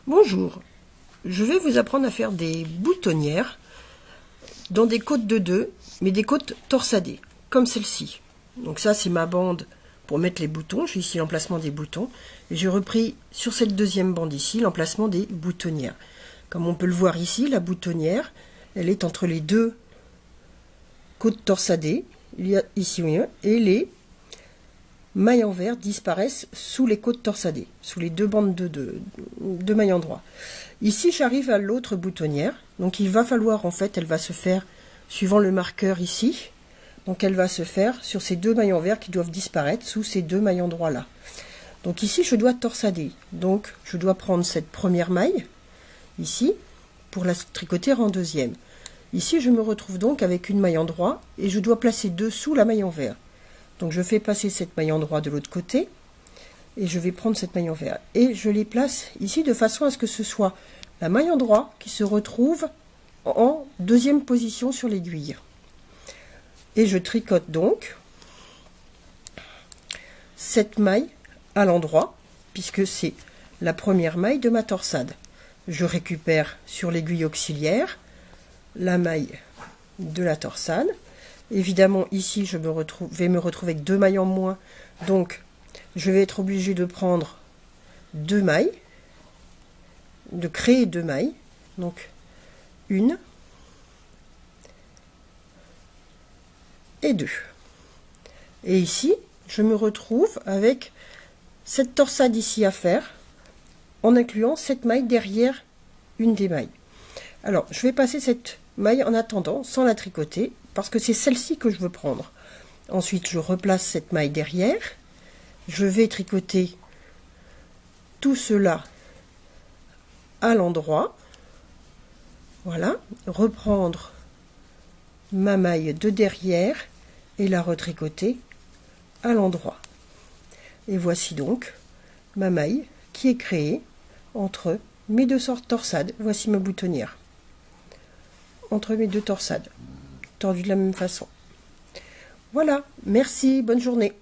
Bonjour, je vais vous apprendre à faire des boutonnières dans des côtes de 2, mais des côtes torsadées, comme celle-ci. Donc ça, c'est ma bande pour mettre les boutons. J'ai ici l'emplacement des boutons. Et j'ai repris sur cette deuxième bande ici l'emplacement des boutonnières. Comme on peut le voir ici, la boutonnière, elle est entre les deux côtes torsadées. Il y a ici et les mailles en vert disparaissent sous les côtes torsadées, sous les deux bandes de mailles en droit. Ici, j'arrive à l'autre boutonnière. Donc il va falloir, en fait, elle va se faire, suivant le marqueur ici, donc elle va se faire sur ces deux mailles en vert qui doivent disparaître sous ces deux mailles en droit là. Donc ici, je dois torsader. Donc je dois prendre cette première maille, ici, pour la tricoter en deuxième. Ici, je me retrouve donc avec une maille en droit et je dois placer dessous la maille en vert. Donc je fais passer cette maille en droit de l'autre côté et je vais prendre cette maille en vert. Et je les place ici de façon à ce que ce soit la maille en droit qui se retrouve en deuxième position sur l'aiguille. Et je tricote donc cette maille à l'endroit puisque c'est la première maille de ma torsade. Je récupère sur l'aiguille auxiliaire la maille de la torsade. Évidemment, ici, je vais me retrouver avec deux mailles en moins. Donc, je vais être obligée de prendre deux mailles, de créer deux mailles. Donc, une et deux. Et ici, je me retrouve avec cette torsade ici à faire, en incluant cette maille derrière une des mailles. Alors, je vais passer cette maille en attendant, sans la tricoter, parce que c'est celle-ci que je veux prendre. Ensuite, je replace cette maille derrière. Je vais tricoter tout cela à l'endroit. Voilà. Reprendre ma maille de derrière et la retricoter à l'endroit. Et voici donc ma maille qui est créée entre mes deux torsades. Voici ma boutonnière. Entre mes deux torsades. Tordue de la même façon. Voilà, merci, bonne journée.